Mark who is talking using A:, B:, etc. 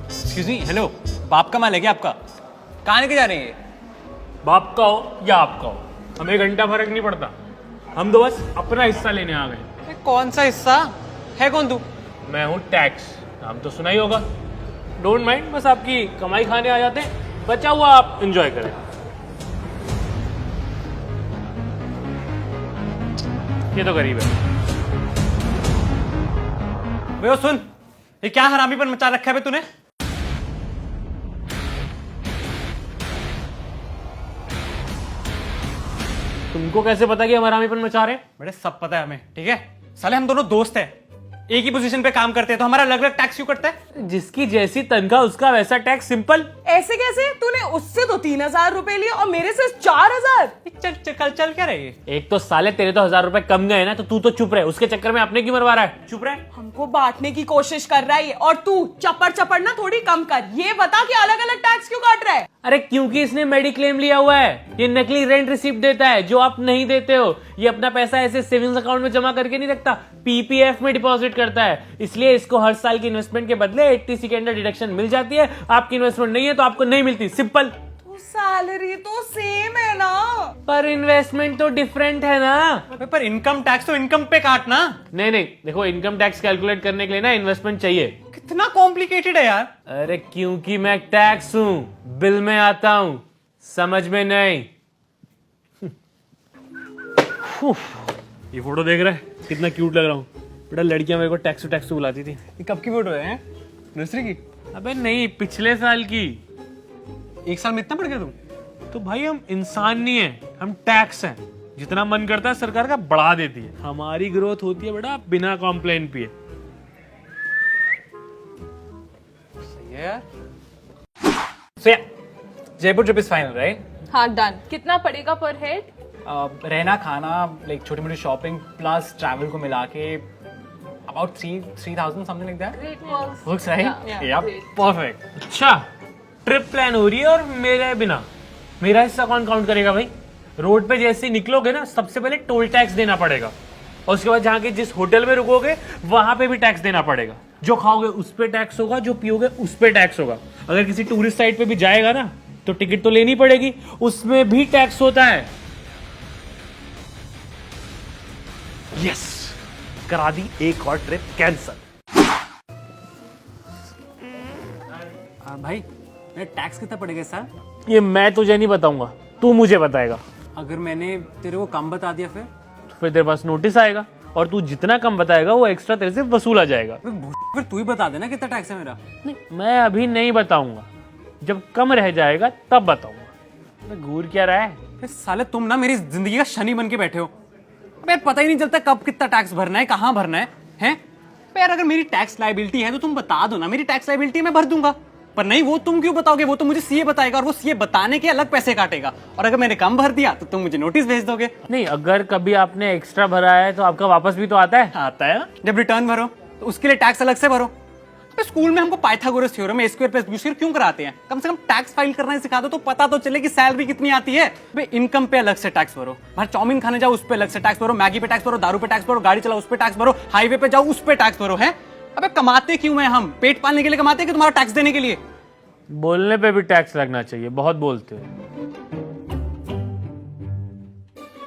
A: Excuse me, hello, बाप का माल है क्या आपका? कहाँ लेके जा रहे हैं?
B: बाप का हो या आपका हो, हमें घंटा फर्क नहीं पड़ता। हम तो बस अपना हिस्सा लेने आ गए।
A: अरे कौन सा हिस्सा है? कौन तू?
B: मैं हूँ टैक्स, नाम तो सुना ही होगा। डोंट माइंड, बस आपकी कमाई खाने आ जाते हैं, बचा हुआ आप एंजॉय करें। ये तो गरीब है।
A: भैया सुन, ये क्या हरामीपन मचा रखा है बे तूने?
B: तुमको कैसे पता कि हम हरामीपन मचा रहे हैं?
A: बड़े सब पता है हमें, ठीक है? साले हम दोनों दोस्त हैं, एक ही पोजीशन पे काम करते हैं, तो हमारा अलग अलग टैक्स क्यों कटता है?
B: जिसकी जैसी तनख्वाह उसका वैसा टैक्स, सिंपल।
C: ऐसे कैसे? तूने उससे तो 3,000 रुपए लिए और मेरे से 4,000।
A: चल क्या रही है?
B: एक तो साले तेरे तो 1,000 रुपए कम गए ना, तो तू तो चुप रहे, उसके चक्कर में अपने क्यों मरवा रहा है?
A: चुप रहे।
C: हमको बांटने की कोशिश कर रहा है और तू चपड़ ना थोड़ी कम कर। ये बता कि अलग अलग टैक्स क्यों काट रहा है?
B: अरे क्योंकि इसने मेडिक्लेम लिया हुआ है, ये नकली रेंट रिसिप्ट देता है जो आप नहीं देते हो। ये अपना पैसा ऐसे सेविंग्स अकाउंट में जमा करके नहीं रखता, पीपीएफ में डिपॉजिट करता है। इसलिए इसको हर साल की इन्वेस्टमेंट के बदले 80 के अंदर डिडक्शन मिल जाती है। आपकी इन्वेस्टमेंट नहीं है तो आपको नहीं मिलती, सिंपल।
C: तो सैलरी तो सेम है ना?
B: पर इन्वेस्टमेंट तो डिफरेंट है ना।
A: पर इनकम टैक्स तो इनकम पे काटना।
B: नहीं, देखो, इनकम टैक्स कैलकुलेट करने के लिए ना इन्वेस्टमेंट चाहिए।
A: कितना कॉम्प्लिकेटेड है यार।
B: अरे क्योंकि मैं टैक्स हूं, बिल में आता हूं, समझ में नहीं। ये फोटो देख रहा है, कितना क्यूट लग रहा हूँ। बेटा लड़कियां मेरे को टैक्स बुलाती थी।
A: ये कब की फोटो है? नर्सरी की?
B: अबे नहीं, पिछले साल की।
A: एक साल में इतना बढ़ गया तुम?
B: तो भाई हम इंसान नहीं है, हम टैक्स हैं। जितना मन करता है सरकार का बढ़ा देती है। हमारी ग्रोथ होती है बेटा बिना कॉम्प्लेन पिए।
A: सही है यार। So yeah, Jaipur trip is final, right?
C: हाँ डन। कितना पड़ेगा पर हेड?
A: रहना खाना लाइक छोटी मोटी शॉपिंग प्लस ट्रैवल को मिला के about 3,000 something like that.
C: Great works.
A: Works right?
C: Yeah,
A: या
C: great.
A: परफेक्ट।
B: अच्छा, ट्रिप प्लान हो रही है और मेरे बिना मेरा हिस्सा कौन काउंट करेगा भाई? रोड पे जैसे ही निकलोगे ना, सबसे पहले टोल टैक्स देना पड़ेगा और उसके बाद जहाँ के जिस होटल में रुकोगे वहां पे भी टैक्स देना पड़ेगा। जो खाओगे उस पे टैक्स होगा, जो पियोगे उस पे टैक्स होगा। अगर किसी टूरिस्ट साइट पे भी जाएगा ना तो टिकट तो लेनी पड़ेगी, उसमें भी टैक्स होता है। यस, करा दी एक और ट्रिप कैंसल।
A: भाई मेरा टैक्स कितना पड़ेगा सर?
B: ये मैं तुझे नहीं बताऊंगा, तू मुझे बताएगा।
A: अगर मैंने तेरे को कम बता दिया
B: तो फिर तेरे पास नोटिस आएगा और तू जितना कम बताएगा वो एक्स्ट्रा तेरे से वसूला जाएगा।
A: फिर तू ही बता देना कितना टैक्स है मेरा।
B: नहीं, मैं अभी नहीं बताऊंगा, जब कम रह जाएगा तब बताऊंगा। मैं घूर क्या रहा है?
A: फिर साले तुम ना मेरी जिंदगी का शनि बन के बैठे हो। यार पता ही नहीं चलता कब कितना टैक्स भरना है, कहाँ भरना है, हैं? यार अगर मेरी टैक्स लायबिलिटी है तो तुम बता दो ना, मेरी टैक्स लायबिलिटी मैं भर दूंगा। पर नहीं, वो तुम क्यों बताओगे? वो तो मुझे सीए बताएगा और वो सीए बताने के अलग पैसे काटेगा। और अगर मैंने कम भर दिया तो तुम मुझे नोटिस भेज दोगे।
B: नहीं, अगर कभी आपने एक्स्ट्रा भरा है तो आपका वापस भी तो आता है।
A: आता है ना? जब रिटर्न भरो तो उसके लिए टैक्स अलग से भरो। स्कूल में हमको पाइथागोरस थ्योरम ए स्क्वायर प्लस बी स्क्वायर क्यों कराते हैं? कम से कम टैक्स फाइल करना सिखा दो तो पता तो चले कि सैलरी कितनी आती है। भाई इनकम पे अलग से टैक्स भरो, बाहर चाउमीन खाने जाओ उस पे अलग से टैक्स भरो, मैगी पे टैक्स भरो, दारू पे टैक्स भरो, गाड़ी चलाओ उस पे टैक्स भरो, हाईवे पे जाओ उस पे टैक्स भरो। है अबे कमाते क्यों हैं हम? पेट पालने के लिए कमाते हैं कि तुम्हारा टैक्स देने के लिए?
B: बोलने पे भी टैक्स लगना चाहिए, बहुत बोलते हो।